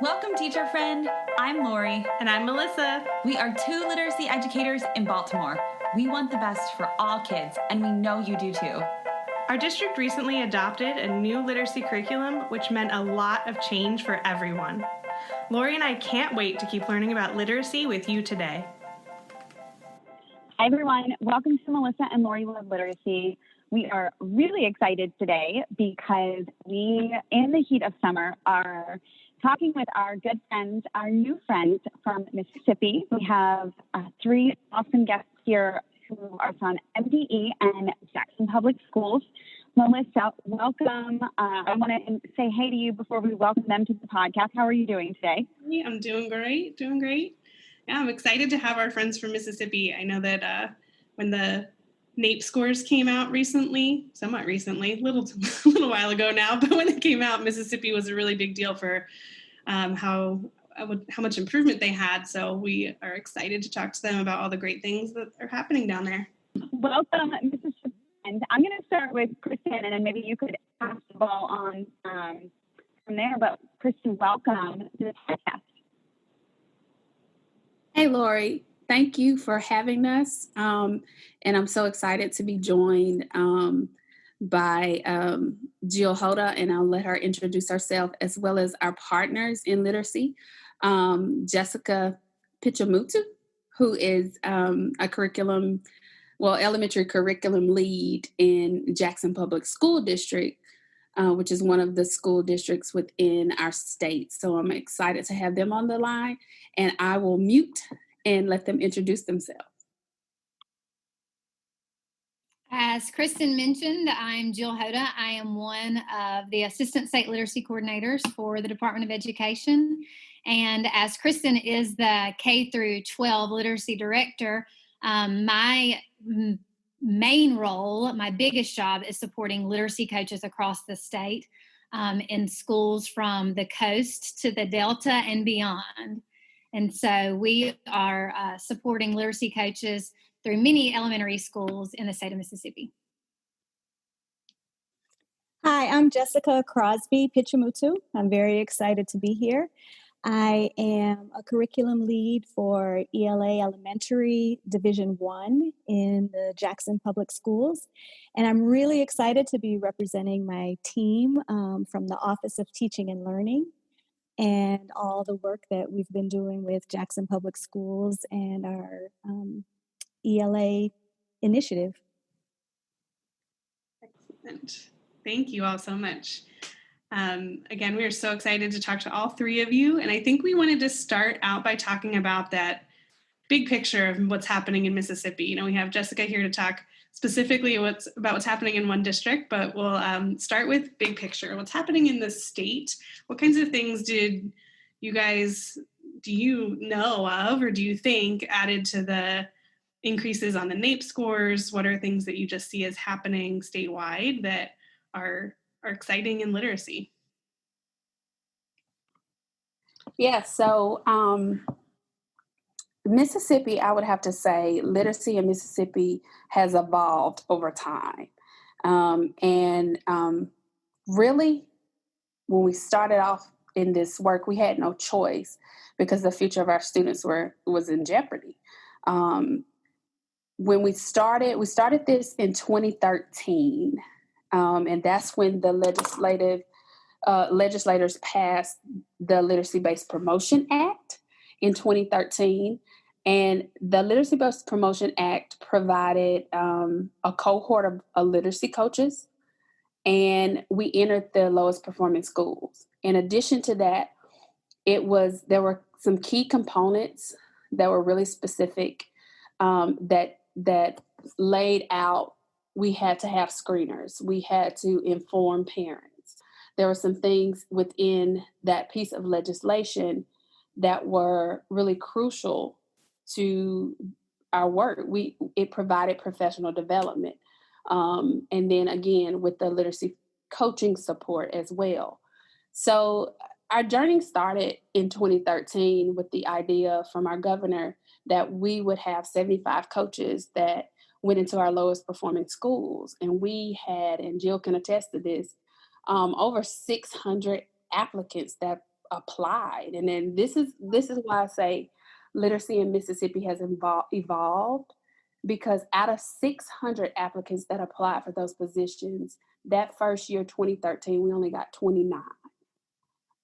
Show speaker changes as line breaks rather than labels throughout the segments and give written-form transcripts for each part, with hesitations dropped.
Welcome, teacher friend. I'm Lori.
And I'm Melissa.
We are two literacy educators in Baltimore. We want the best for all kids, and we know you do too.
Our district recently adopted a new literacy curriculum, which meant a lot of change for everyone. Lori and I can't wait to keep learning about literacy with you today.
Hi, everyone. Welcome to Melissa and Lori Love Literacy. We are really excited today because we, in the heat of summer, are talking with our good friends, our new friends from Mississippi. We have three awesome guests here who are from MDE and Jackson Public Schools. Melissa, welcome. I want to say hey to you before we welcome them to the podcast. How are you doing today?
I'm doing great, Yeah, I'm excited to have our friends from Mississippi. I know that when the NAEP scores came out somewhat recently, a little while ago now, but when they came out, Mississippi was a really big deal for how much improvement they had. So we are excited to talk to them about all the great things that are happening down there.
Welcome, Mississippi. And I'm going to start with Kristen, and then maybe you could pass the ball on from there. But Kristen, welcome to the podcast.
Hey, Lori. Thank you for having us. And I'm so excited to be joined by Jill Hoda, and I'll let her introduce herself, as well as our partners in literacy, Jessica Pitchamootoo, who is elementary curriculum lead in Jackson Public School District, which is one of the school districts within our state. So I'm excited to have them on the line, and I will mute and let them introduce themselves.
As Kristen mentioned, I'm Jill Hoda. I am one of the Assistant State Literacy Coordinators for the Department of Education. And as Kristen is the K through 12 Literacy Director, my main role, my biggest job, is supporting literacy coaches across the state in schools from the coast to the Delta and beyond. And so we are supporting literacy coaches through many elementary schools in the state of Mississippi.
Hi, I'm Jessica Crosby-Pitchamootoo. I'm very excited to be here. I am a curriculum lead for ELA Elementary Division 1 in the Jackson Public Schools. And I'm really excited to be representing my team from the Office of Teaching and Learning, and all the work that we've been doing with Jackson Public Schools and our ELA initiative.
Excellent. Thank you all so much. Again, we are so excited to talk to all three of you. And I think we wanted to start out by talking about that big picture of what's happening in Mississippi. You know, we have Jessica here to talk specifically about what's happening in one district, but we'll start with big picture. What's happening in the state? What kinds of things do you know of, or do you think added to the increases on the NAEP scores? What are things that you just see as happening statewide that are exciting in literacy?
Yeah, so Mississippi, I would have to say, literacy in Mississippi has evolved over time. Really, when we started off in this work, we had no choice because the future of our students was in jeopardy. When we started this in 2013, and that's when the legislators passed the Literacy-Based Promotion Act in 2013. And the Literacy-Based Promotion Act provided a cohort of literacy coaches, and we entered the lowest performing schools. In addition to that, there were some key components that were really specific that laid out. We had to have screeners. We had to inform parents. There were some things within that piece of legislation that were really crucial to our work. It provided professional development. And then again, with the literacy coaching support as well. So our journey started in 2013 with the idea from our governor that we would have 75 coaches that went into our lowest performing schools. And we had, and Jill can attest to this, over 600 applicants that applied. And then this is why I say literacy in Mississippi has evolved, because out of 600 applicants that applied for those positions, that first year, 2013, we only got 29.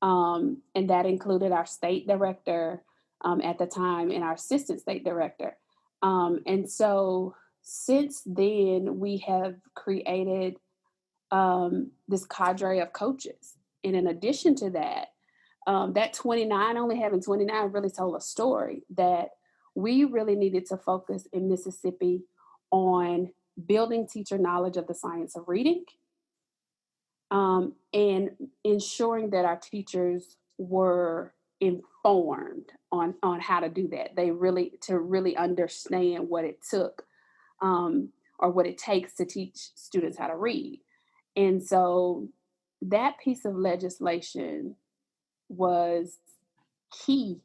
And that included our state director at the time and our assistant state director. And so since then, we have created this cadre of coaches. And in addition to that, that 29, only having 29 really told a story that we really needed to focus in Mississippi on building teacher knowledge of the science of reading, and ensuring that our teachers were informed on how to do that. They really understand what it took, or what it takes to teach students how to read. And so that piece of legislation was key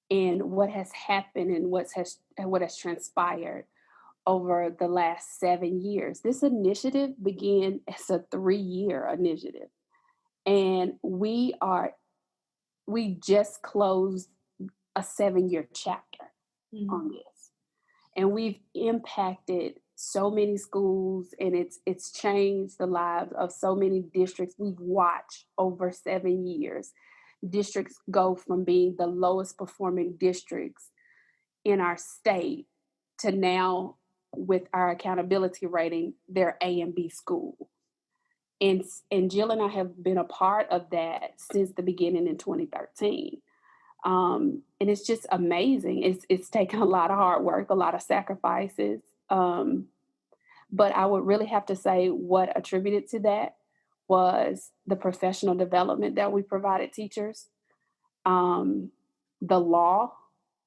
in what has happened and what has transpired over the last 7 years. This initiative began as a 3-year initiative, and we just closed a 7-year chapter on this, and we've impacted so many schools, and it's changed the lives of so many districts. We've watched over 7 years districts go from being the lowest performing districts in our state to now, with our accountability rating, they're A and B school. And Jill and I have been a part of that since the beginning in 2013. And it's just amazing. It's taken a lot of hard work, a lot of sacrifices. But I would really have to say what attributed to that was the professional development that we provided teachers, the law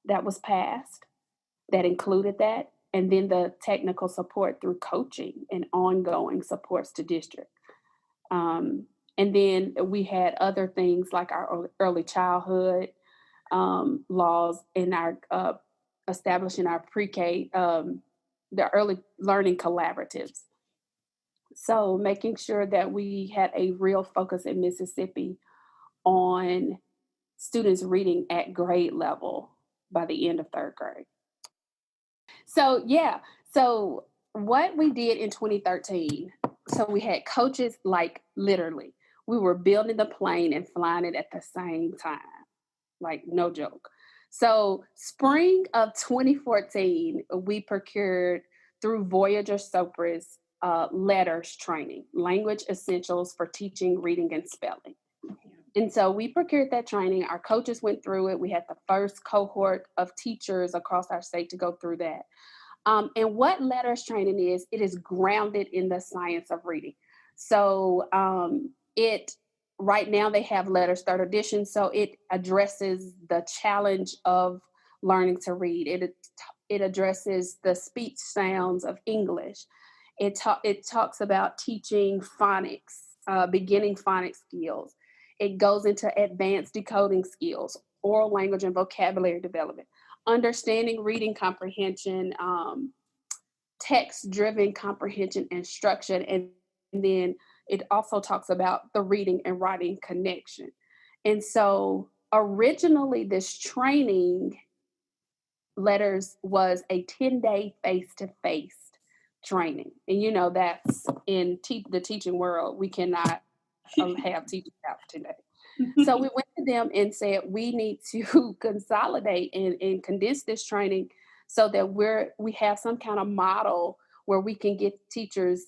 that was passed that included that, and then the technical support through coaching and ongoing supports to district. And then we had other things like our early childhood laws and our establishing our pre-K, the early learning collaboratives. So making sure that we had a real focus in Mississippi on students reading at grade level by the end of 3rd grade. So what we did in 2013, so we had coaches, like literally, we were building the plane and flying it at the same time, like no joke. So spring of 2014, we procured through Voyager Sopris letters training, language essentials for teaching, reading, and spelling. And so we procured that training. Our coaches went through it. We had the first cohort of teachers across our state to go through that. And what letters training is, it is grounded in the science of reading. So right now they have letters 3rd edition. So it addresses the challenge of learning to read. It addresses the speech sounds of English. It talks about teaching phonics, beginning phonics skills. It goes into advanced decoding skills, oral language and vocabulary development, understanding reading comprehension, text-driven comprehension instruction, and then it also talks about the reading and writing connection. And so originally this training letters was a 10-day face-to-face training. And that's in the teaching world, we cannot have teachers out for 10 days. So we went to them and said, we need to consolidate and condense this training so that we have some kind of model where we can get teachers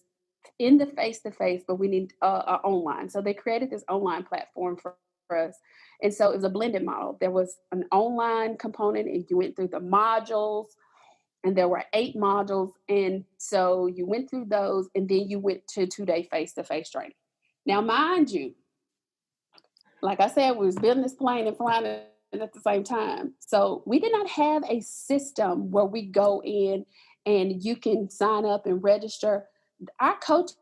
in the face-to-face, but we need online. So they created this online platform for us. And so it was a blended model. There was an online component, and you went through the modules, and there were 8 modules. And so you went through those, and then you went to 2-day face-to-face training. Now, mind you, like I said, we was building this plane and flying it at the same time. So we did not have a system where we go in and you can sign up and register. Our coaches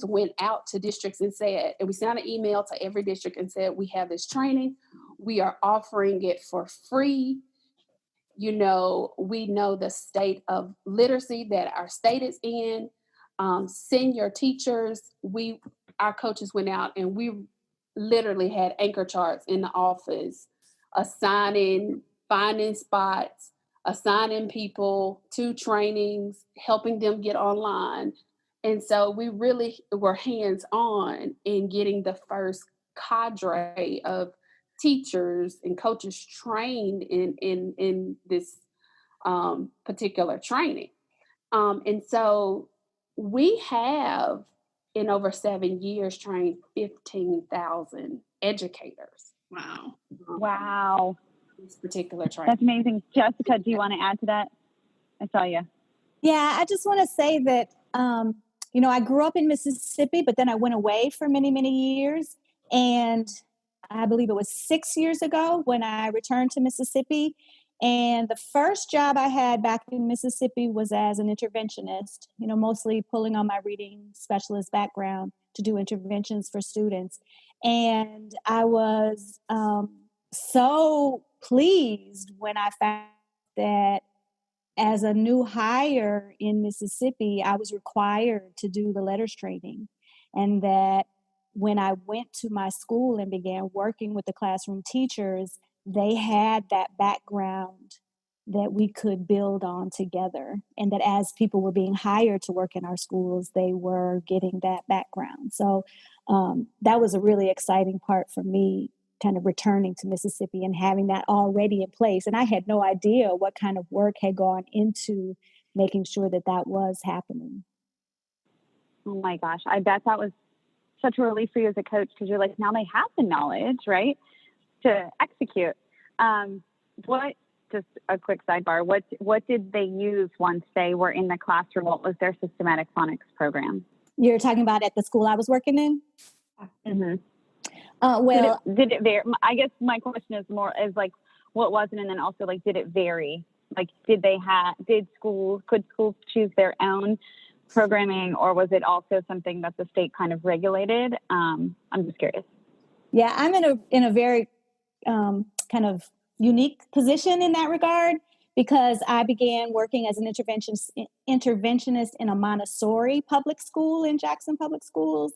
went out to districts and we sent an email to every district and said, we have this training. We are offering it for free. We know the state of literacy that our state is in. Send your teachers. Our coaches went out and we literally had anchor charts in the office, finding spots, assigning people to trainings, helping them get online. And so we really were hands-on in getting the first cadre of teachers and coaches trained in this particular training. And so we have, in over 7 years, trained 15,000 educators.
Wow.
Wow.
This particular training.
That's amazing. Jessica, do you want to add to that? I saw you.
Yeah, I just want to say that, I grew up in Mississippi, but then I went away for many, many years. And I believe it was 6 years ago when I returned to Mississippi. And the first job I had back in Mississippi was as an interventionist, mostly pulling on my reading specialist background to do interventions for students. And I was so pleased when I found that as a new hire in Mississippi, I was required to do the letters training. And that when I went to my school and began working with the classroom teachers, they had that background that we could build on together. And that as people were being hired to work in our schools, they were getting that background. So that was a really exciting part for me, kind of returning to Mississippi and having that already in place. And I had no idea what kind of work had gone into making sure that that was happening.
Oh my gosh. I bet that was such a relief for you as a coach, because you're like, now they have the knowledge, right, to execute. Just a quick sidebar, what did they use once they were in the classroom? What was their systematic phonics program?
You're talking about at the school I was working in?
Mm-hmm.
Well,
did it vary? I guess my question is like, what was it? And then also, like, did it vary? Like, could schools choose their own programming, or was it also something that the state kind of regulated? I'm just curious.
Yeah, I'm in a very kind of unique position in that regard, because I began working as an interventionist in a Montessori public school in Jackson Public Schools.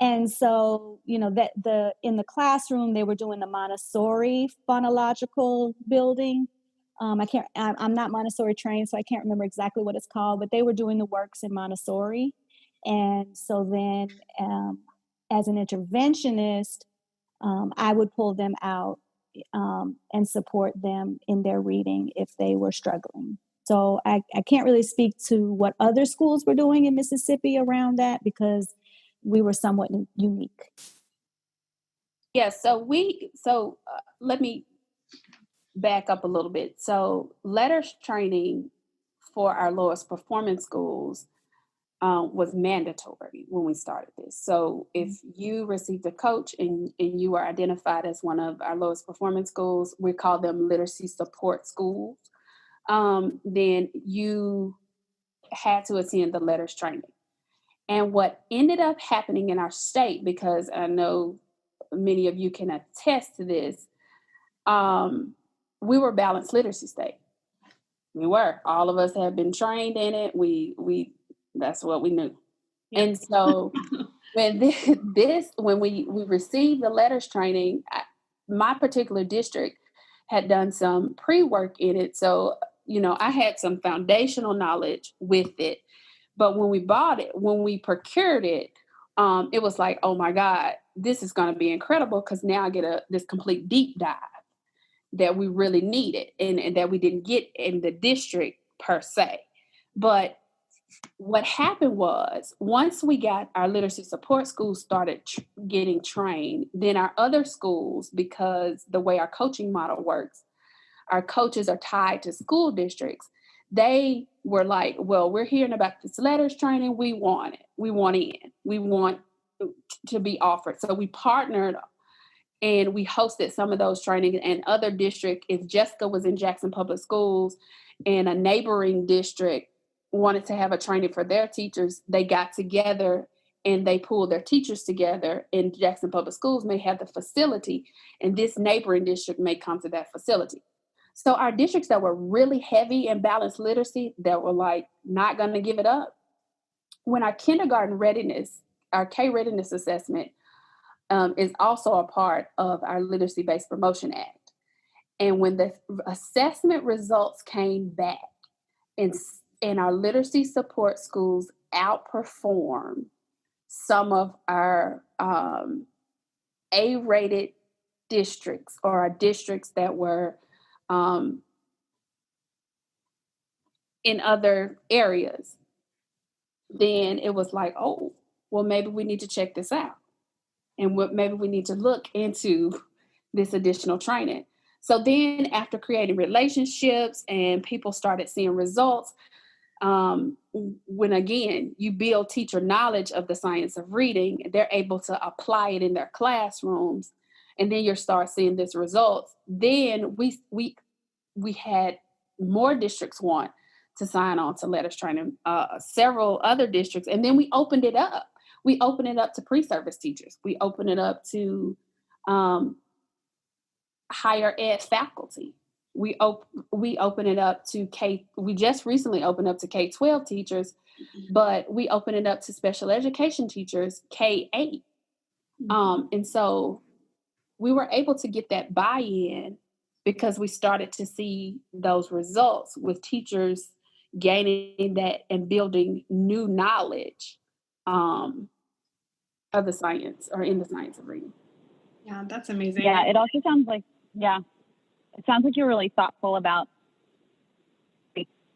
And so, in the classroom, they were doing the Montessori phonological building. I'm not Montessori trained, so I can't remember exactly what it's called, but they were doing the works in Montessori. And so then as an interventionist, I would pull them out and support them in their reading if they were struggling. So I can't really speak to what other schools were doing in Mississippi around that, because we were somewhat unique.
Yeah, so let me back up a little bit. So letters training for our lowest performance schools was mandatory when we started this. So if you received a coach and you were identified as one of our lowest performance schools, we call them literacy support schools, then you had to attend the letters training. And what ended up happening in our state, because I know many of you can attest to this, we were balanced literacy state. We were. All of us had been trained in it. We that's what we knew. Yep. And so when we received the letters training, my particular district had done some pre-work in it. So, I had some foundational knowledge with it. But when we procured it, it was like, oh my God, this is going to be incredible, because now I get this complete deep dive that we really needed and that we didn't get in the district per se. But what happened was, once we got our literacy support schools started getting trained, then our other schools, because the way our coaching model works, our coaches are tied to school districts. They were like, well, we're hearing about this letters training. We want it. We want in. We want to be offered. So we partnered and we hosted some of those trainings. And other district, if Jessica was in Jackson Public Schools and a neighboring district wanted to have a training for their teachers, they got together and they pulled their teachers together, and Jackson Public Schools may have the facility, and this neighboring district may come to that facility. So our districts that were really heavy in balanced literacy, that were like not going to give it up, when our kindergarten readiness, our K readiness assessment, is also a part of our Literacy-Based Promotion Act. And when the assessment results came back and our literacy support schools outperformed some of our A-rated districts, or our districts that were in other areas, then it was like, oh, well, maybe we need to check this out. And maybe we need to look into this additional training. So then after creating relationships and people started seeing results, when again, you build teacher knowledge of the science of reading, they're able to apply it in their classrooms, and then you start seeing this results. Then we had more districts want to sign on to letters training, several other districts, and then we opened it up. We opened it up to pre-service teachers. We opened it up to higher ed faculty. We open it up to we just recently opened up to K-12 teachers, but we open it up to special education teachers, K-8. And so we were able to get that buy-in because we started to see those results with teachers gaining that and building new knowledge of the science, or in the science of reading.
Yeah, that's amazing.
Yeah, it also sounds like, it sounds like you're really thoughtful about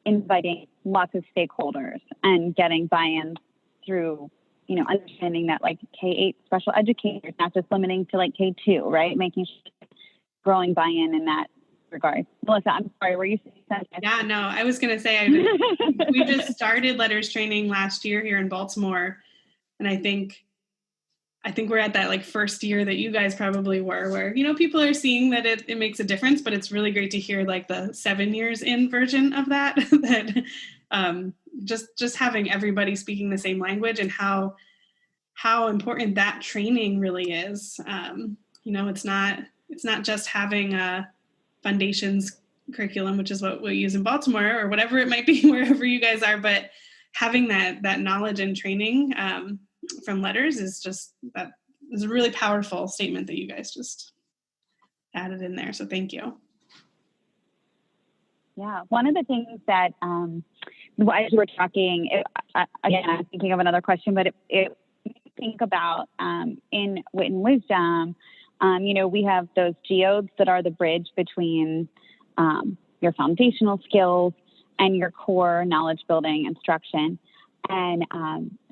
inviting lots of stakeholders and getting buy-in through, understanding that like K-8 special educators, not just limiting to like K-2, right? Making sure growing buy-in in that regard. Melissa, I'm sorry, were you saying something?
Yeah, no, I was going to say, we just started letters training last year here in Baltimore. And I think we're at that like first year that you guys probably were, where, people are seeing that it makes a difference, but it's really great to hear like the 7 years in version of that, just having everybody speaking the same language and how important that training really is. It's not just having a foundations curriculum, which is what we use in Baltimore or whatever it might be, wherever you guys are, but having that knowledge and training from letters is a really powerful statement that you guys just added in there. So thank you.
Yeah, one of the things that, as you were talking, again, I'm thinking of another question, but it think about in Wit and Wisdom, we have those geodes that are the bridge between your foundational skills and your core knowledge building instruction. And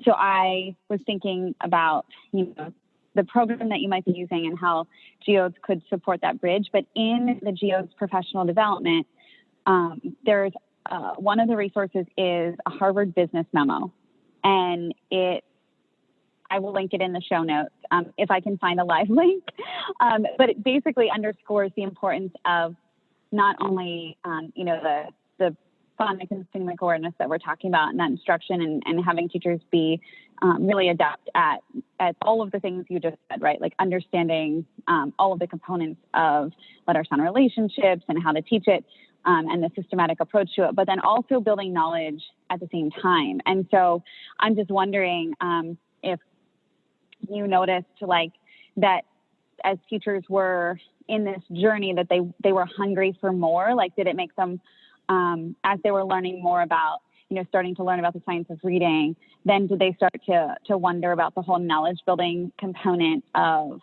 so I was thinking about, the program that you might be using and how geodes could support that bridge. But in the geodes professional development, there's one of the resources is a Harvard business memo. And I will link it in the show notes if I can find a live link. But it basically underscores the importance of not only, the phonics and phonemic awareness that we're talking about in that instruction, and having teachers be really adept at all of the things you just said, right? Like understanding all of the components of letter-sound relationships and how to teach it, and the systematic approach to it, but then also building knowledge at the same time. And so I'm just wondering if you noticed like that as teachers were in this journey that they were hungry for more. Like, did it make them as they were learning more about, starting to learn about the science of reading, then did they start to wonder about the whole knowledge building component of,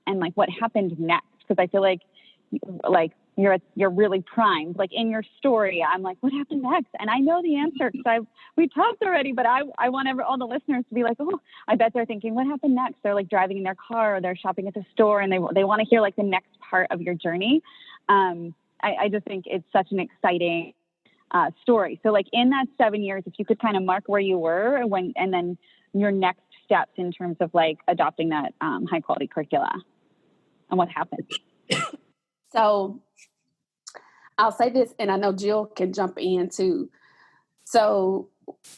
and like what happened next? Because I feel like you're really primed. Like in your story, I'm like, what happened next? And I know the answer because we talked already, but I want all the listeners to be like, oh, I bet they're thinking, what happened next? They're like driving in their car or they're shopping at the store and they want to hear like the next part of your journey. I just think it's such an exciting story. So like in that 7 years, if you could kind of mark where you were and then your next steps in terms of like adopting that high quality curricula and what happened.
So I'll say this, and I know Jill can jump in too. So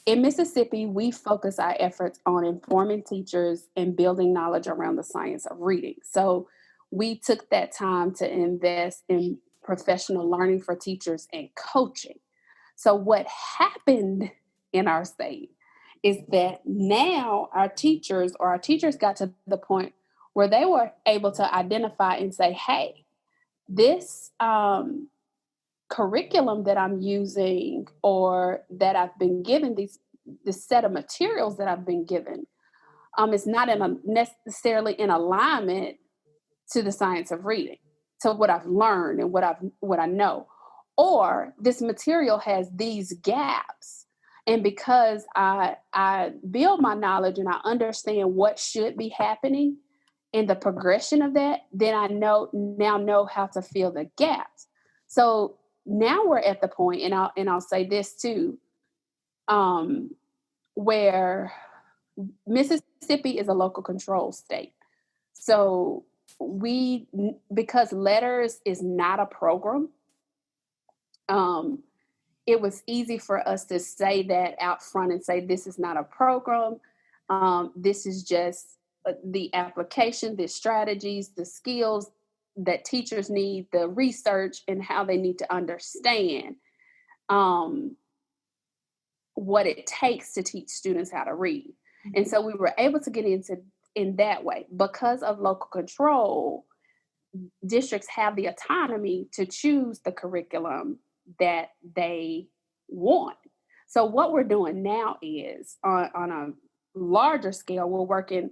in Mississippi, we focus our efforts on informing teachers and building knowledge around the science of reading. So we took that time to invest in professional learning for teachers and coaching. So what happened in our state is that now our teachers got to the point where they were able to identify and say, hey, this curriculum that I'm using or that I've been given, this set of materials that I've been given, is not necessarily in alignment to the science of reading, to what I've learned and what I know. Or this material has these gaps. And because I build my knowledge and I understand what should be happening in the progression of that, then I now know how to fill the gaps. So now we're at the point, and I'll say this too, where Mississippi is a local control state. So because letters is not a program, it was easy for us to say that out front and say, this is not a program. This is just the application, the strategies, the skills that teachers need, the research, and how they need to understand what it takes to teach students how to read. Mm-hmm. And so we were able to get in that way. Because of local control, districts have the autonomy to choose the curriculum that they want. So what we're doing now is on a larger scale, we're working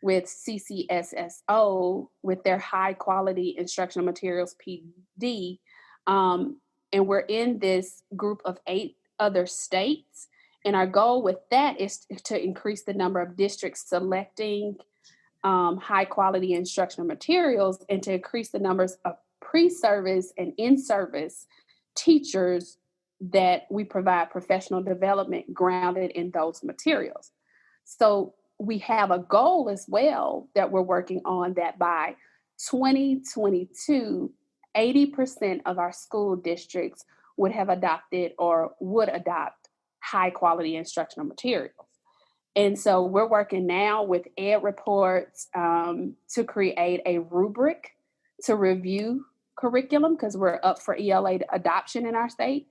with CCSSO with their high quality instructional materials PD. And we're in this group of 8 other states. And our goal with that is to increase the number of districts selecting high quality instructional materials and to increase the numbers of pre-service and in-service teachers that we provide professional development grounded in those materials. So we have a goal as well that we're working on, that by 2022, 80% of our school districts would have adopted or would adopt high quality instructional materials. And so we're working now with Ed Reports to create a rubric to review curriculum, because we're up for ELA adoption in our state.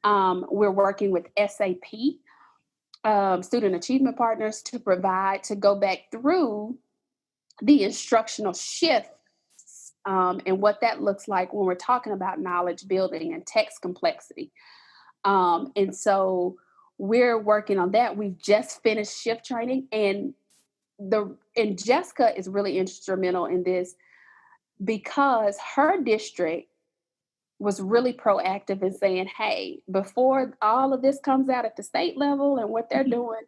We're working with SAP, Student Achievement Partners, to go back through the instructional shifts and what that looks like when we're talking about knowledge building and text complexity. And so we're working on that. We've just finished shift training, and Jessica is really instrumental in this because her district was really proactive in saying, hey, before all of this comes out at the state level and what they're doing,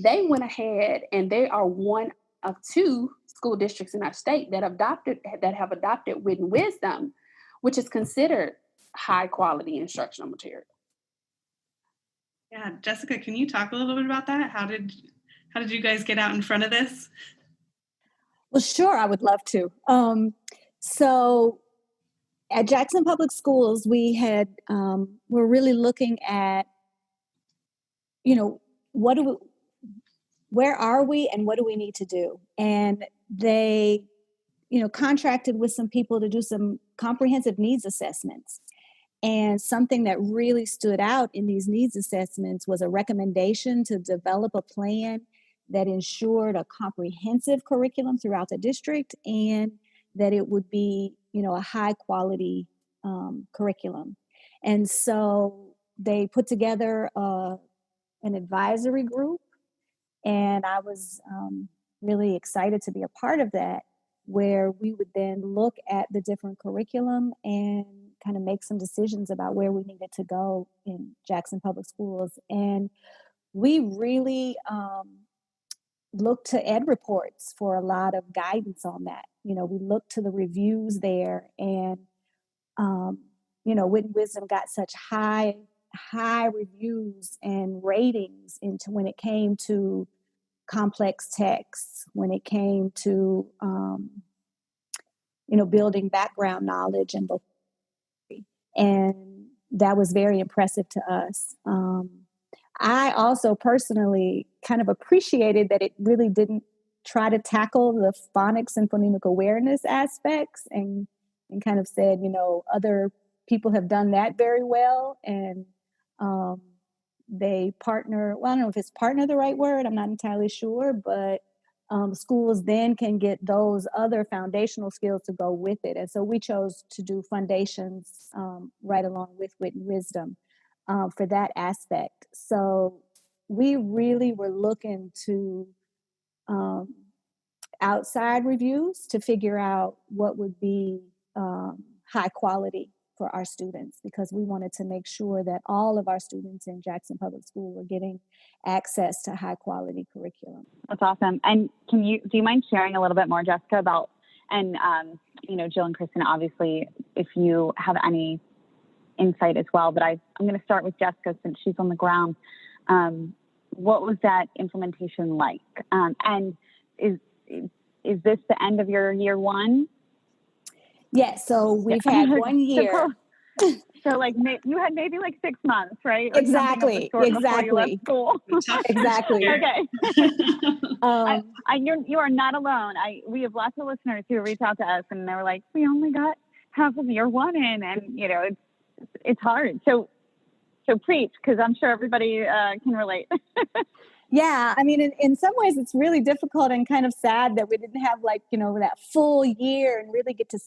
they went ahead and they are one of 2 school districts in our state that have adopted Wit Wisdom, which is considered high quality instructional material.
Yeah, Jessica, can you talk a little bit about that? How did you guys get out in front of this?
Well, sure, I would love to. So at Jackson Public Schools, we're really looking at, where are we and what do we need to do? And they, contracted with some people to do some comprehensive needs assessments. And something that really stood out in these needs assessments was a recommendation to develop a plan that ensured a comprehensive curriculum throughout the district and that it would be, a high quality curriculum. And so they put together an advisory group, and I was really excited to be a part of that, where we would then look at the different curriculum and kind of make some decisions about where we needed to go in Jackson Public Schools. And we really looked to Ed Reports for a lot of guidance on that. We looked to the reviews there, and Wit Wisdom got such high reviews and ratings into when it came to complex texts, when it came to building background knowledge and vocabulary. And that was very impressive to us. I also personally kind of appreciated that it really didn't try to tackle the phonics and phonemic awareness aspects and kind of said, other people have done that very well. And they partner, well, I don't know if it's partner the right word, I'm not entirely sure, but schools then can get those other foundational skills to go with it. And so we chose to do foundations right along with Wit Wisdom for that aspect. So we really were looking to outside reviews to figure out what would be high quality for our students, because we wanted to make sure that all of our students in Jackson Public School were getting access to high quality curriculum.
That's awesome. And do you mind sharing a little bit more, Jessica, about, and Jill and Kristen, obviously, if you have any insight as well, but I'm going to start with Jessica since she's on the ground. What was that implementation like? And is this the end of your year one?
Yes, so we've had 1 year.
So like you had maybe like 6 months, right? Or
Exactly.
before you left school.
Exactly.
Okay. You are not alone. We have lots of listeners who reach out to us and they were like, we only got half of year one in, and it's hard. So preach, because I'm sure everybody can relate.
Yeah, I mean, in some ways, it's really difficult and kind of sad that we didn't have that full year and really get to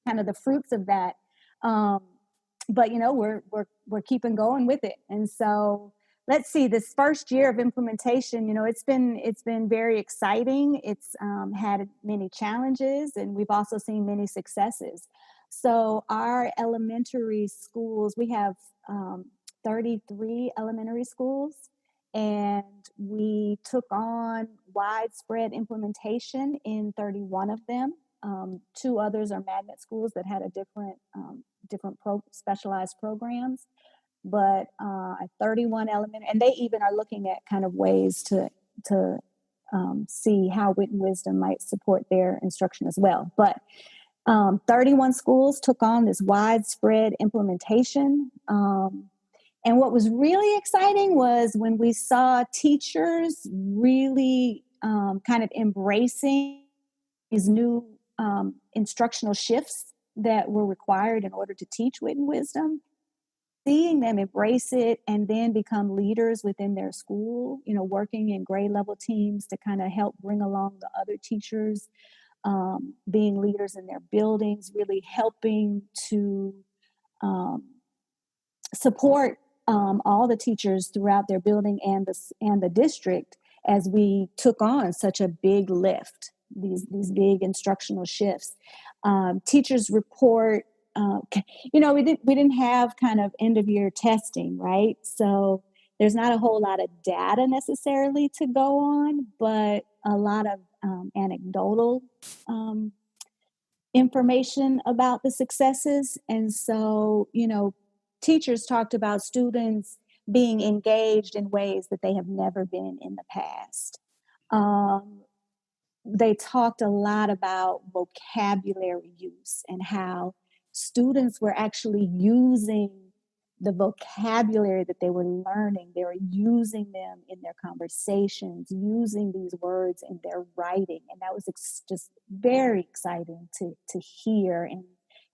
kind of the fruits of that. But we're keeping going with it. And so let's see, this first year of implementation, it's been very exciting. It's had many challenges, and we've also seen many successes. So our elementary schools, we have 33 elementary schools. And we took on widespread implementation in 31 of them. 2 others are magnet schools that had a different specialized programs. But 31 elementary, and they even are looking at kind of ways to see how Wit and Wisdom might support their instruction as well. But 31 schools took on this widespread implementation. And what was really exciting was when we saw teachers really kind of embracing these new instructional shifts that were required in order to teach Wit and Wisdom, seeing them embrace it and then become leaders within their school, working in grade level teams to kind of help bring along the other teachers, being leaders in their buildings, really helping to support all the teachers throughout their building and the district as we took on such a big lift, these big instructional shifts. Teachers report, we didn't have kind of end of year testing, right? So there's not a whole lot of data necessarily to go on, but a lot of anecdotal information about the successes. And so, teachers talked about students being engaged in ways that they have never been in the past. They talked a lot about vocabulary use and how students were actually using the vocabulary that they were learning. They were using them in their conversations, using these words in their writing. And that was just very exciting to hear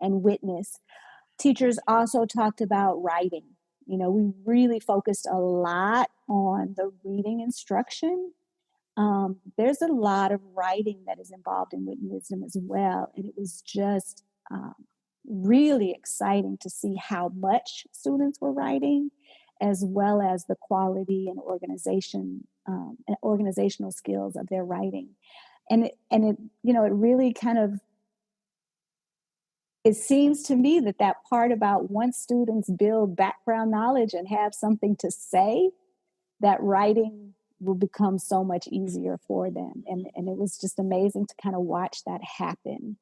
and witness. Teachers also talked about writing. We really focused a lot on the reading instruction. There's a lot of writing that is involved in Wit and Wisdom as well. And it was just really exciting to see how much students were writing, as well as the quality and organizational skills of their writing. And it really kind of, it seems to me that part about once students build background knowledge and have something to say, that writing will become so much easier for them. And it was just amazing to kind of watch that happen,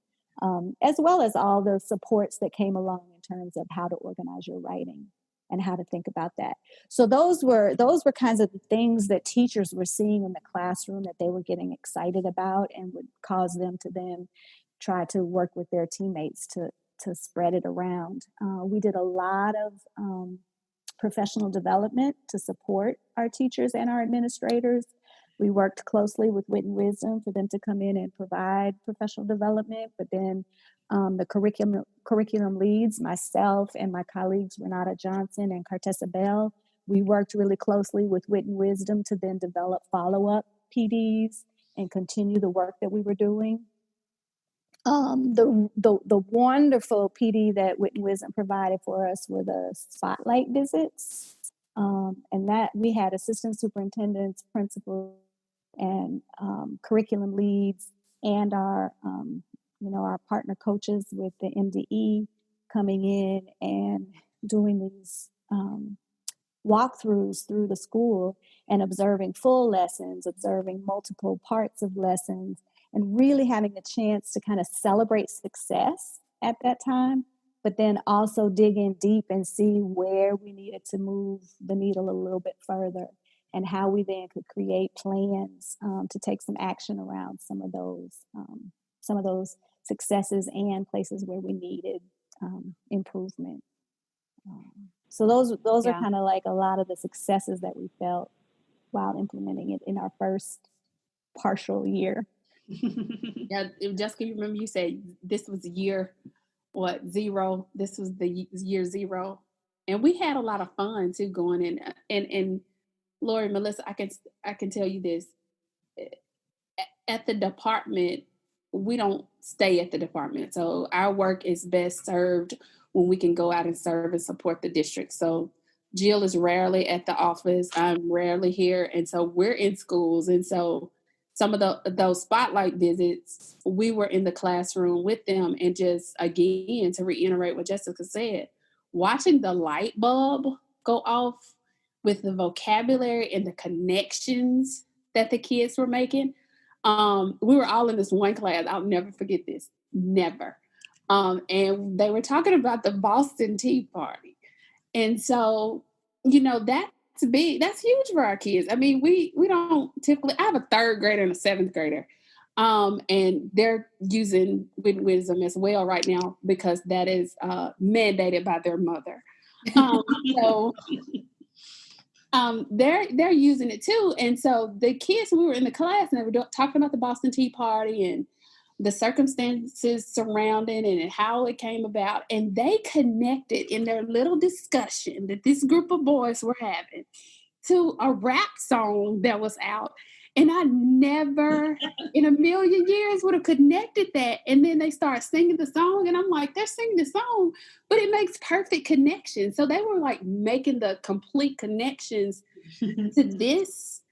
as well as all the supports that came along in terms of how to organize your writing and how to think about that. So those were kinds of things that teachers were seeing in the classroom that they were getting excited about and would cause them to then try to work with their teammates to spread it around. We did a lot of professional development to support our teachers and our administrators. We worked closely with Wit and Wisdom for them to come in and provide professional development, but then the curriculum leads, myself and my colleagues, Renata Johnson and Cartessa Bell, we worked really closely with Wit and Wisdom to then develop follow-up PDs and continue the work that we were doing. The wonderful PD that Wit Wisdom provided for us were the spotlight visits, and that we had assistant superintendents, principals, and curriculum leads, and our our partner coaches with the MDE coming in and doing these walkthroughs through the school and observing full lessons, observing multiple parts of lessons, and really having the chance to kind of celebrate success at that time, but then also dig in deep and see where we needed to move the needle a little bit further, and how we then could create plans to take some action around some of those successes and places where we needed improvement. So those are kind of like a lot of the successes that we felt while implementing it in our first partial year.
Yeah, Jessica, you remember you said this was year zero? This was the year zero, and we had a lot of fun too going in. And Lori, Melissa, I can tell you this: at the department, we don't stay at the department, so our work is best served when we can go out and serve and support the district. So Jill is rarely at the office. I'm rarely here, and so we're in schools, and so some of those spotlight visits, we were in the classroom with them, and just, again, to reiterate what Jessica said, watching the light bulb go off with the vocabulary and the connections that the kids were making. We were all in this one class. I'll never forget this. Never. And they were talking about the Boston Tea Party. And so, that's big. That's huge for our kids. I mean, we don't typically, I have a 3rd grader and a 7th grader. And they're using Wit Wisdom as well right now because that is mandated by their mother. So they're using it too. And so the kids, we were in the class and they were talking about the Boston Tea Party and the circumstances surrounding it and how it came about. And they connected in their little discussion that this group of boys were having to a rap song that was out. And I never in a million years would have connected that. And then they start singing the song and I'm like, they're singing the song, but it makes perfect connection. So they were like making the complete connections to this,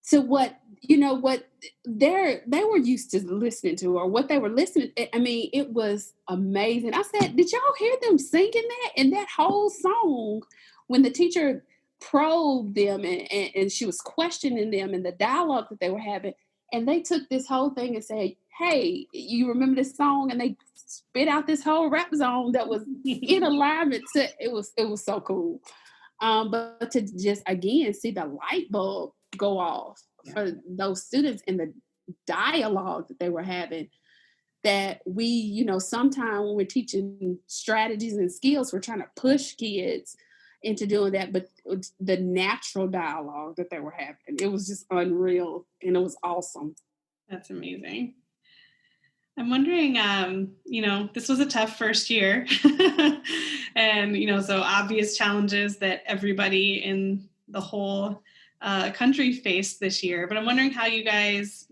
to what they were used to listening to, or what they were listening. I mean, it was amazing. I said, did y'all hear them singing that? And that whole song, when the teacher probed them and she was questioning them and the dialogue that they were having, and they took this whole thing and said, hey, you remember this song? And they spit out this whole rap song that was in alignment to it. Was so cool. But to just, again, see the light bulb go off for those students and the dialogue that they were having, that we, sometimes when we're teaching strategies and skills, we're trying to push kids into doing that, but the natural dialogue that they were having, it was just unreal, and it was awesome.
That's amazing. I'm wondering, this was a tough first year and, so obvious challenges that everybody in the whole country faced this year, but I'm wondering how you guys,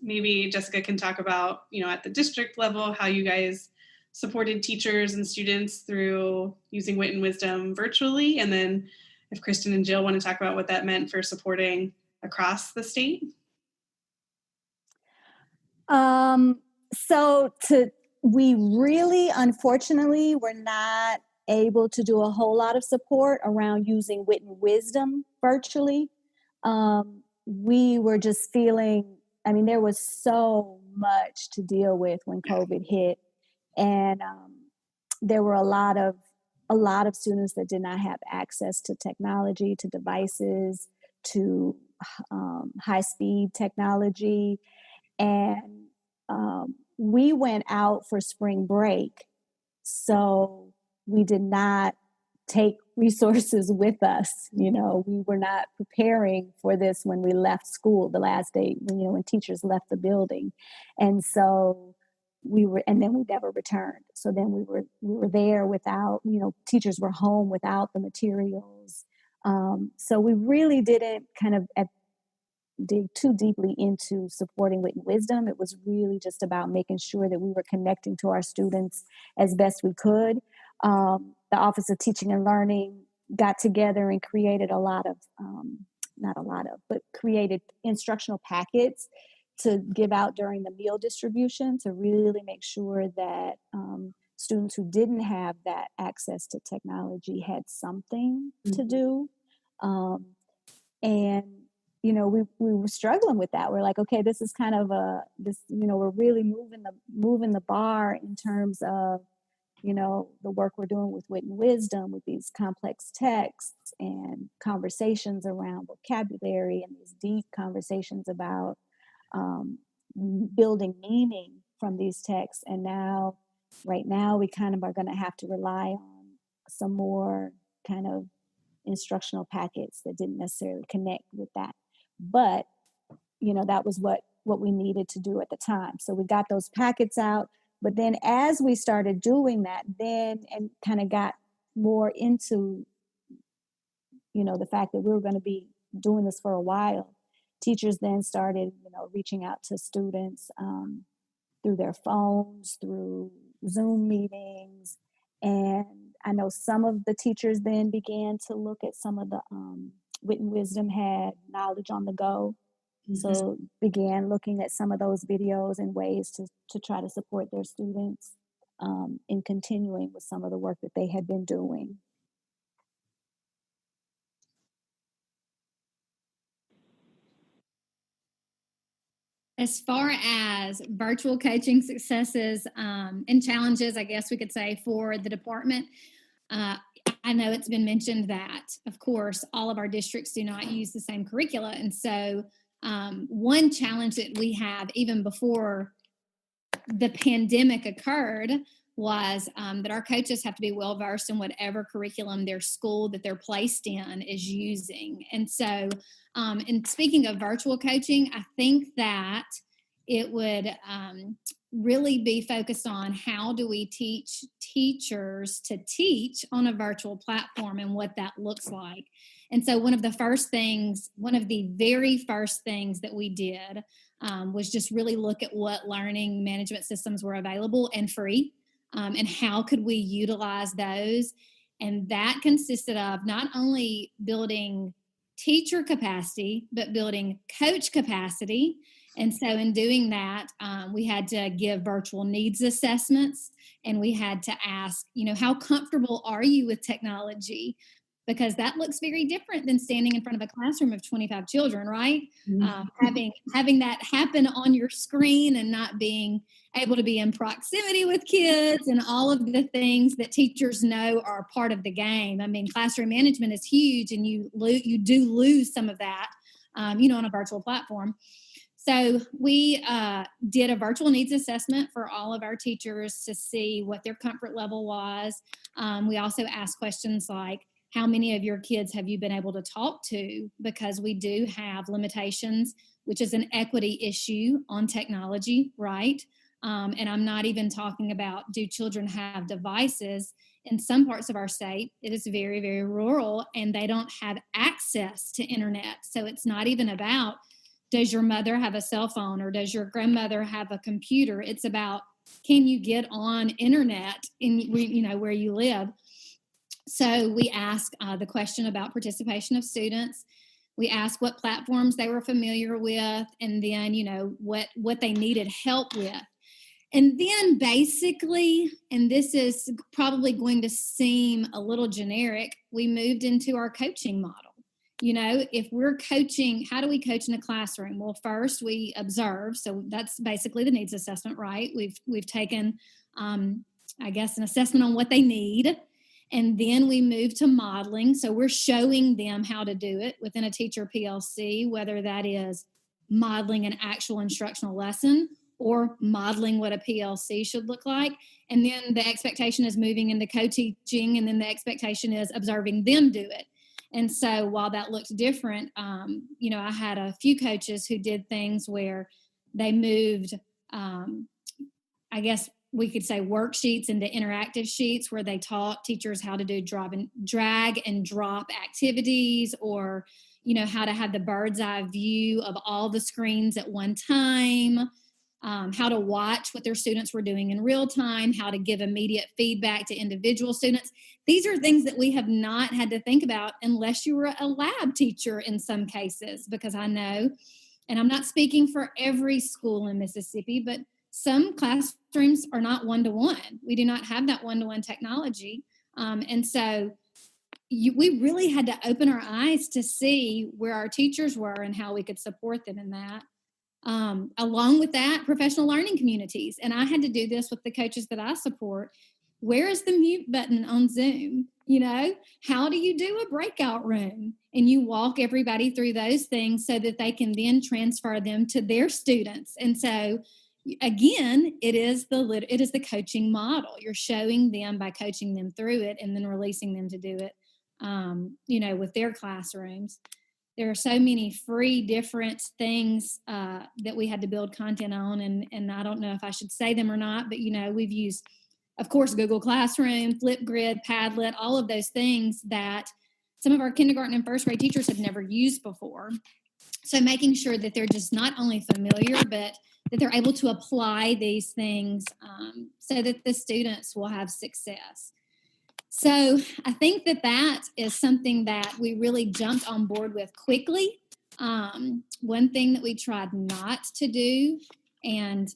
maybe Jessica can talk about, at the district level, how you guys supported teachers and students through using Wit and Wisdom virtually. And then if Kristen and Jill want to talk about what that meant for supporting across the state.
We really, unfortunately, were not able to do a whole lot of support around using Wit and Wisdom virtually. We were just feeling, there was so much to deal with when COVID hit. And there were a lot of students that did not have access to technology, to devices, to high-speed technology. And we went out for spring break, so we did not take resources with us. We were not preparing for this when we left school the last day, when teachers left the building. And so and then we never returned. So then we were there without, teachers were home without the materials. So we really didn't dig too deeply into supporting Wit Wisdom. It was really just about making sure that we were connecting to our students as best we could. The Office of Teaching and Learning got together and created created instructional packets to give out during the meal distribution to really make sure that students who didn't have that access to technology had something to do. And, you know, we were struggling with that. We're like, okay, this is kind of we're really moving the bar in terms of, you know, the work we're doing with Wit and Wisdom, with these complex texts and conversations around vocabulary and these deep conversations about building meaning from these texts. And right now, we kind of are going to have to rely on some more kind of instructional packets that didn't necessarily connect with that. But, you know, that was what we needed to do at the time. So we got those packets out. But then as we started doing that, and kind of got more into, you know, the fact that we were going to be doing this for a while, teachers then started, you know, reaching out to students through their phones, through Zoom meetings. And I know some of the teachers then began to look at some of the Wit and Wisdom had knowledge on the go. So began looking at some of those videos and ways to try to support their students in continuing with some of the work that they had been doing.
As far as virtual coaching successes and challenges, I guess we could say, for the department, I know it's been mentioned that, of course, all of our districts do not use the same curricula. And so one challenge that we have even before the pandemic occurred was that our coaches have to be well versed in whatever curriculum their school that they're placed in is using. And so, and speaking of virtual coaching, I think that it would really be focused on how do we teach teachers to teach on a virtual platform and what that looks like. And so one of the very first things that we did was just really look at what learning management systems were available and free, and how could we utilize those. And that consisted of not only building teacher capacity, but building coach capacity. And so in doing that, we had to give virtual needs assessments, and we had to ask, you know, how comfortable are you with technology? Because that looks very different than standing in front of a classroom of 25 children, right? Having that happen on your screen and not being able to be in proximity with kids and all of the things that teachers know are part of the game. I mean, classroom management is huge, and you do lose some of that, you know, on a virtual platform. So we did a virtual needs assessment for all of our teachers to see what their comfort level was. We also asked questions like, how many of your kids have you been able to talk to? Because we do have limitations, which is an equity issue on technology, right? And I'm not even talking about, do children have devices? In some parts of our state, it is very, very rural, and they don't have access to internet. So it's not even about, does your mother have a cell phone or does your grandmother have a computer? It's about, can you get on internet in, you know, where you live? So we asked the question about participation of students. We asked what platforms they were familiar with, and then, you know, what they needed help with. And then basically, and this is probably going to seem a little generic, we moved into our coaching model. You know, if we're coaching, how do we coach in a classroom? Well, first we observe. So that's basically the needs assessment, right? We've taken, I guess, an assessment on what they need. And then we move to modeling. So we're showing them how to do it within a teacher PLC, whether that is modeling an actual instructional lesson or modeling what a PLC should look like. And then the expectation is moving into co-teaching, and then the expectation is observing them do it. And so while that looked different, you know, I had a few coaches who did things where they moved, I guess, we could say worksheets into interactive sheets where they taught teachers how to do drag and drop activities, or, how to have the bird's eye view of all the screens at one time, how to watch what their students were doing in real time, how to give immediate feedback to individual students. These are things that we have not had to think about unless you were a lab teacher in some cases, because I know, and I'm not speaking for every school in Mississippi, but some classrooms are not one-to-one. We do not have that one-to-one technology. And so we really had to open our eyes to see where our teachers were and how we could support them in that. Along with that, professional learning communities. And I had to do this with the coaches that I support. Where is the mute button on Zoom? How do you do a breakout room? And you walk everybody through those things so that they can then transfer them to their students. And so, again, it is the coaching model. You're showing them by coaching them through it and then releasing them to do it, with their classrooms. There are so many free different things that we had to build content on, and I don't know if I should say them or not, but we've used, of course, Google Classroom, Flipgrid, Padlet, all of those things that some of our kindergarten and first grade teachers have never used before. So making sure that they're just not only familiar, but that they're able to apply these things so that the students will have success. So I think that is something that we really jumped on board with quickly. One thing that we tried not to do, and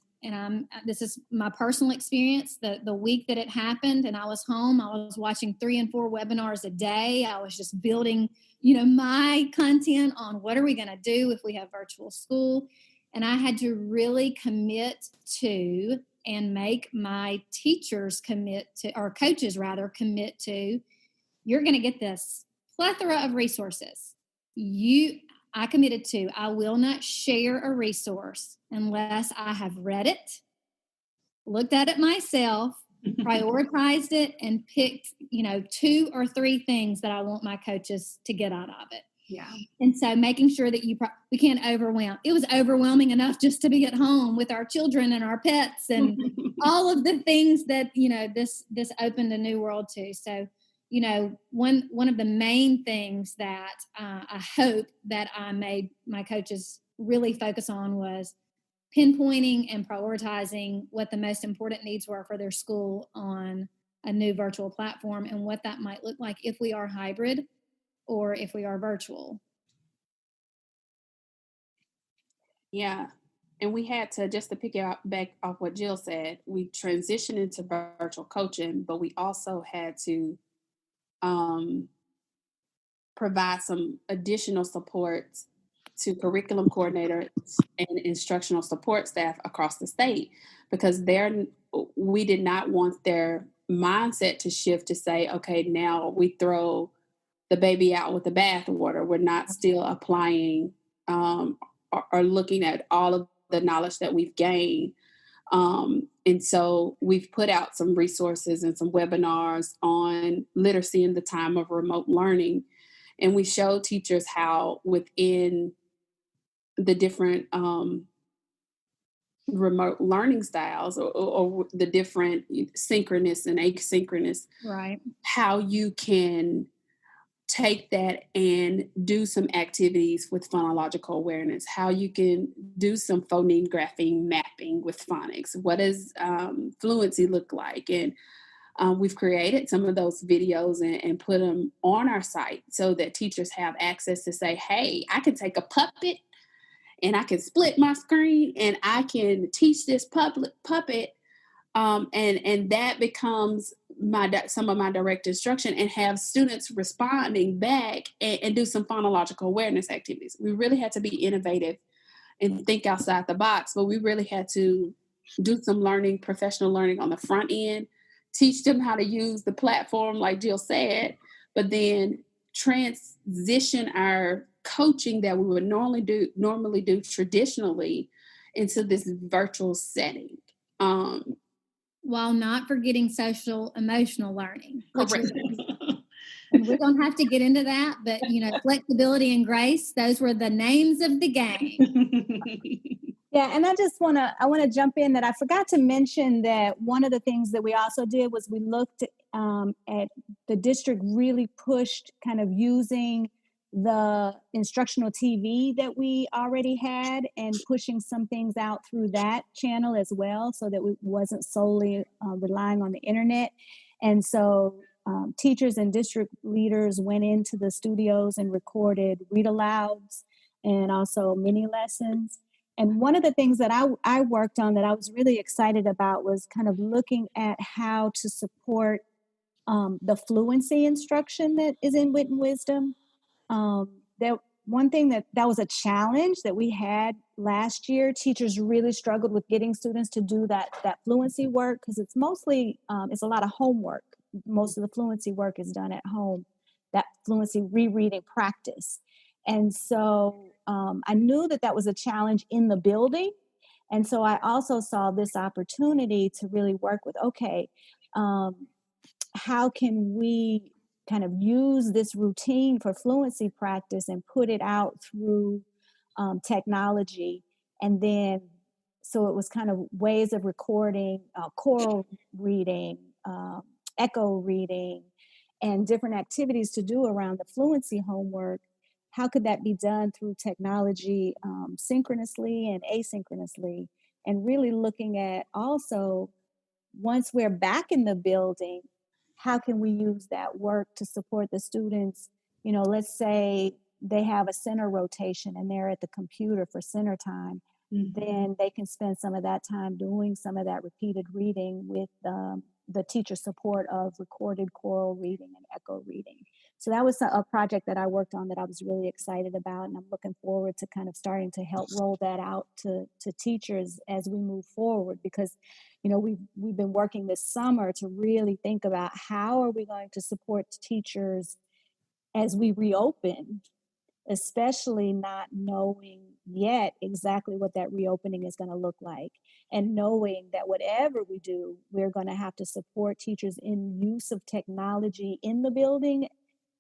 this is my personal experience, the week that it happened and I was home, I was watching 3 and 4 webinars a day. I was just building, my content on what are we going to do if we have virtual school. And I had to really commit to and make my teachers coaches commit to, you're going to get this plethora of resources. I committed to, I will not share a resource unless I have read it, looked at it myself, prioritized it, and picked, 2 or 3 things that I want my coaches to get out of it.
Yeah. And
so making sure that we can't overwhelm. It was overwhelming enough just to be at home with our children and our pets and all of the things that, this opened a new world to. So, one of the main things that I hope that I made my coaches really focus on was pinpointing and prioritizing what the most important needs were for their school on a new virtual platform and what that might look like if we are hybrid or if we are virtual.
Yeah. And we had to, just to pick it back off what Jill said, we transitioned into virtual coaching, but we also had to provide some additional supports to curriculum coordinators and instructional support staff across the state, because we did not want their mindset to shift to say, okay, now we throw the baby out with the bathwater. We're not still applying or looking at all of the knowledge that we've gained. And so we've put out some resources and some webinars on literacy in the time of remote learning. And we show teachers how within the different remote learning styles or the different synchronous and asynchronous,
right,
how you can take that and do some activities with phonological awareness, how you can do some phoneme grapheme mapping with phonics. What does fluency look like? And we've created some of those videos and put them on our site so that teachers have access to say, hey, I can take a puppet and I can split my screen and I can teach this puppet. And that becomes some of my direct instruction, and have students responding back and do some phonological awareness activities. We really had to be innovative and think outside the box, but we really had to do some learning, professional learning on the front end, teach them how to use the platform, like Jill said, but then transition our coaching that we would normally do traditionally into this virtual setting.
While not forgetting social emotional learning.
Correct.
And we don't have to get into that, but flexibility and grace, those were the names of the game.
Yeah, and I want to jump in that I forgot to mention that one of the things that we also did was we looked at the district really pushed kind of using the instructional TV that we already had and pushing some things out through that channel as well, so that we wasn't solely relying on the internet. And so teachers and district leaders went into the studios and recorded read alouds and also mini lessons. And one of the things that I worked on that I was really excited about was kind of looking at how to support the fluency instruction that is in Wit Wisdom. That one thing that was a challenge that we had last year. Teachers really struggled with getting students to do that fluency work because it's mostly it's a lot of homework. Most of the fluency work is done at home. That fluency rereading practice. And so I knew that was a challenge in the building. And so I also saw this opportunity to really work with, okay, how can we kind of use this routine for fluency practice and put it out through technology? And then, so it was kind of ways of recording choral reading, echo reading, and different activities to do around the fluency homework. How could that be done through technology synchronously and asynchronously? And really looking at also, once we're back in the building, how can we use that work to support the students? You know, let's say they have a center rotation and they're at the computer for center time. Mm-hmm. Then they can spend some of that time doing some of that repeated reading with the teacher support of recorded choral reading and echo reading. So that was a project that I worked on that I was really excited about, and I'm looking forward to kind of starting to help roll that out to teachers as we move forward, because, you know, we've been working this summer to really think about how are we going to support teachers as we reopen, especially not knowing yet exactly what that reopening is going to look like, and knowing that whatever we do, we're going to have to support teachers in use of technology in the building,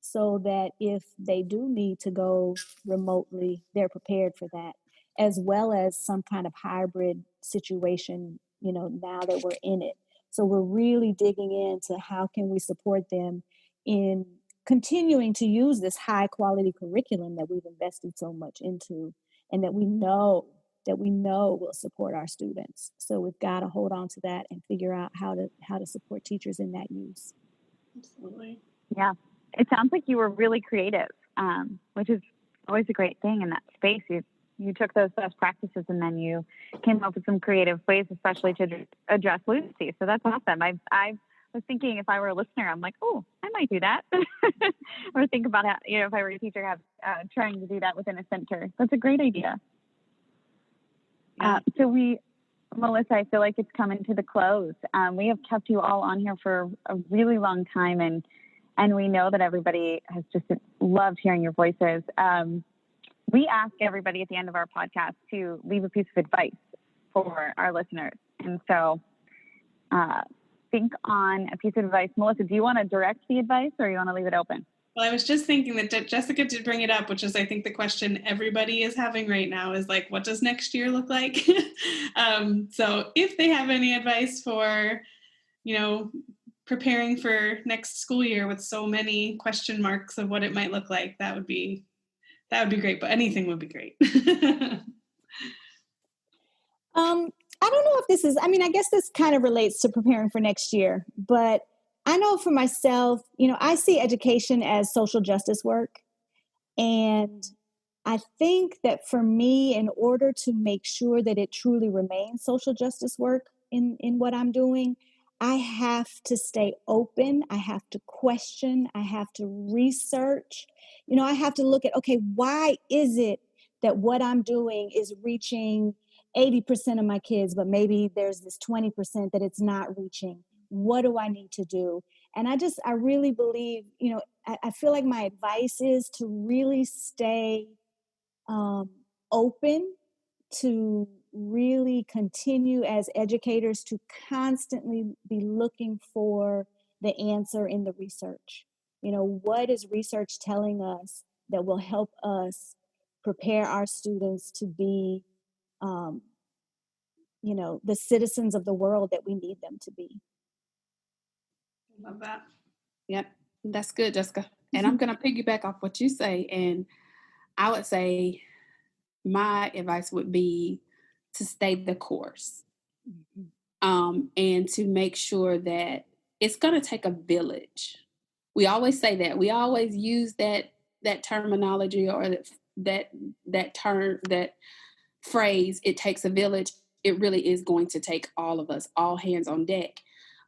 so that if they do need to go remotely, they're prepared for that, as well as some kind of hybrid situation, you know, now that we're in it. So we're really digging into how can we support them in continuing to use this high quality curriculum that we've invested so much into, and that we know will support our students. So we've got to hold on to that and figure out how to support teachers in that use.
Absolutely.
Yeah. It sounds like you were really creative, which is always a great thing in that space. You took those best practices and then you came up with some creative ways, especially to address fluency. So that's awesome. I was thinking, if I were a listener, I'm like, oh, I might do that. Or think about how, you know, if I were a teacher, trying to do that within a center. That's a great idea. Yeah. Melissa, I feel like it's coming to the close. We have kept you all on here for a really long time, and we know that everybody has just loved hearing your voices. We ask everybody at the end of our podcast to leave a piece of advice for our listeners. And so think on a piece of advice. Melissa, do you want to direct the advice, or you want to leave it open?
Well, I was just thinking that Jessica did bring it up, which is, I think, the question everybody is having right now is like, what does next year look like? So if they have any advice for, you know, preparing for next school year with so many question marks of what it might look like, that would be great, but anything would be great.
I don't know if this is, I guess this kind of relates to preparing for next year, but I know for myself, you know, I see education as social justice work. And I think that for me, in order to make sure that it truly remains social justice work in what I'm doing, I have to stay open. I have to question. I have to research. You know, I have to look at, okay, why is it that what I'm doing is reaching 80% of my kids, but maybe there's this 20% that it's not reaching? What do I need to do? And I really believe, you know, I feel like my advice is to really stay open, to really continue as educators to constantly be looking for the answer in the research. You know, what is research telling us that will help us prepare our students to be the citizens of the world that we need them to be.
Love that.
Yep, that's good, Jessica. And I'm going to piggyback off what you say. And I would say my advice would be to stay the course, and to make sure that it's going to take a village. We always say that. We always use that terminology or that term, that phrase, it takes a village. It really is going to take all of us, all hands on deck.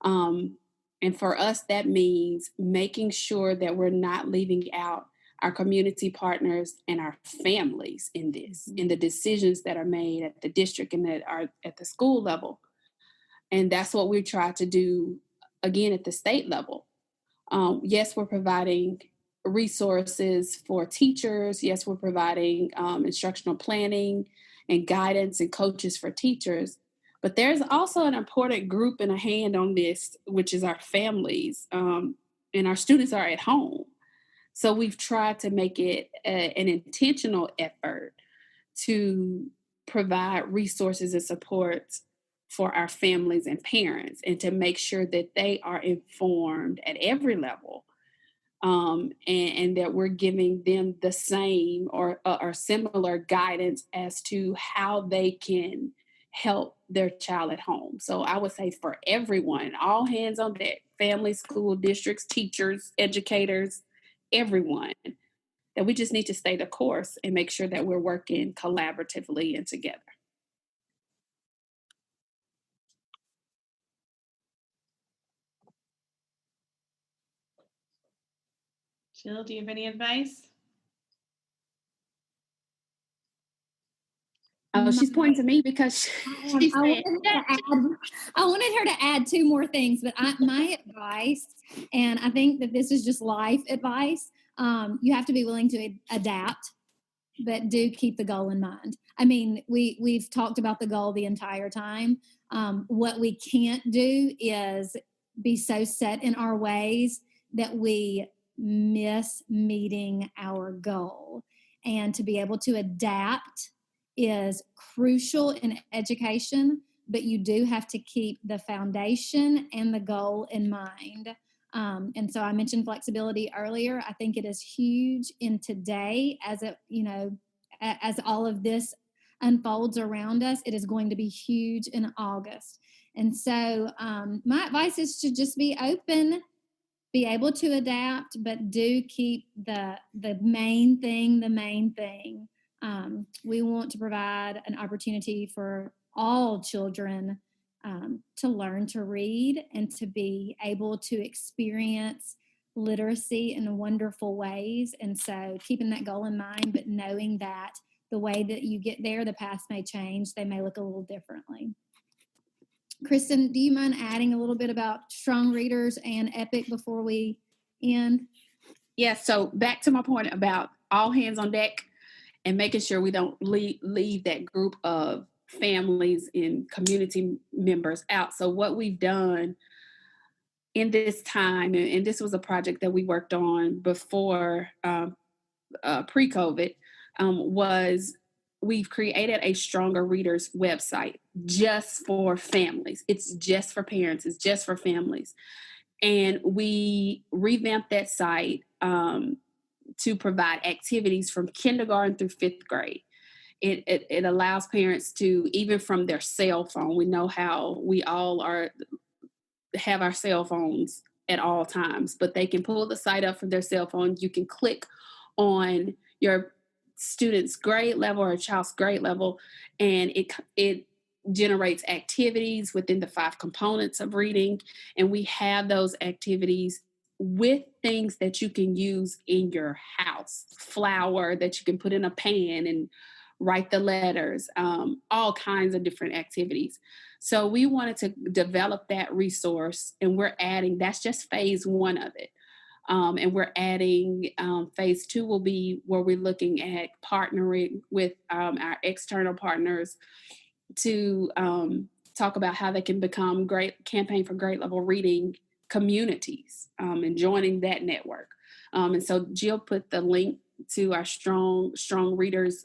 And for us, that means making sure that we're not leaving out our community partners and our families in this, in the decisions that are made at the district and that are at the school level. And that's what we try to do, again, at the state level. Yes, we're providing resources for teachers. Yes, we're providing instructional planning and guidance and coaches for teachers. But there's also an important group and a hand on this, which is our families, and our students are at home. So we've tried to make it an intentional effort to provide resources and supports for our families and parents, and to make sure that they are informed at every level, and that we're giving them the same or similar guidance as to how they can help their child at home. So I would say for everyone, all hands on deck, families, school districts, teachers, educators, everyone, that we just need to stay the course and make sure that we're working collaboratively and together.
Jill, do you have any advice?
Oh, she's pointing to me because she said
I wanted her to add two more things, but my advice, and I think that this is just life advice, you have to be willing to adapt, but do keep the goal in mind. I mean, we've talked about the goal the entire time. What we can't do is be so set in our ways that we miss meeting our goal. And to be able to adapt is crucial in education, but you do have to keep the foundation and the goal in mind. And so I mentioned flexibility earlier. I think it is huge in today as as all of this unfolds around us. It is going to be huge in August. And so my advice is to just be open, be able to adapt, but do keep the main thing the main thing. We want to provide an opportunity for all children to learn to read and to be able to experience literacy in wonderful ways. And so keeping that goal in mind, but knowing that the way that you get there, the paths may change. They may look a little differently. Kristen, do you mind adding a little bit about strong readers and EPIC before we end?
Yeah, so back to my point about all hands on deck and making sure we don't leave that group of families and community members out. So what we've done in this time, and this was a project that we worked on before pre-COVID, was we've created a Stronger Readers website just for families. It's just for parents. It's just for families. And we revamped that site to provide activities from kindergarten through 5th grade. It allows parents to, even from their cell phone, we know how we all have our cell phones at all times, but they can pull the site up from their cell phone. You can click on your student's grade level or a child's grade level, and it generates activities within the 5 components of reading. And we have those activities with things that you can use in your house, flour that you can put in a pan and write the letters, all kinds of different activities. So we wanted to develop that resource, and we're adding, that's just phase 1 of it. And we're adding phase 2 will be where we're looking at partnering with our external partners to talk about how they can become campaign for grade level reading communities and joining that network. And so Jill put the link to our Strong Readers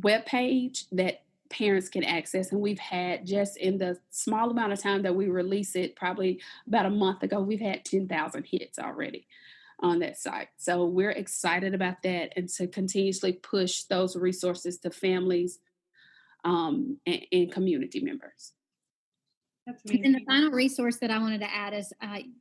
webpage that parents can access. And we've had, just in the small amount of time that we release it, probably about a month ago, we've had 10,000 hits already on that site. So we're excited about that, and to continuously push those resources to families and community members.
That's
And
amazing.
the final resource that I wanted to add is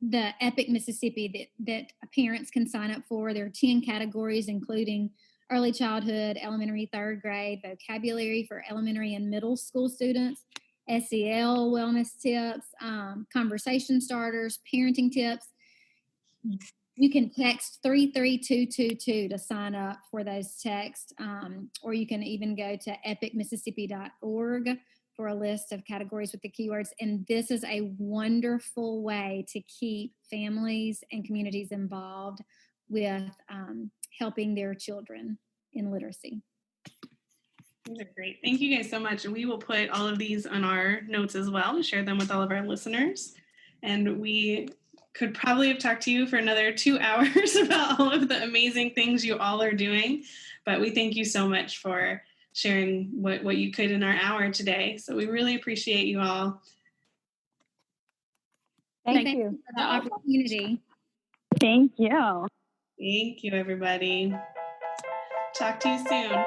the Epic Mississippi that parents can sign up for. There are 10 categories, including early childhood, elementary, third grade, vocabulary for elementary and middle school students, SEL wellness tips, conversation starters, parenting tips. You can text 33222 to sign up for those texts, or you can even go to epicmississippi.org for a list of categories with the keywords. And this is a wonderful way to keep families and communities involved with helping their children in literacy.
These are great. Thank you guys so much. And we will put all of these on our notes as well and share them with all of our listeners. And we could probably have talked to you for another 2 hours about all of the amazing things you all are doing. But we thank you so much for sharing what you could in our hour today. So we really appreciate you all.
Thank you
for the opportunity.
Thank you.
Thank you, everybody. Talk to you soon.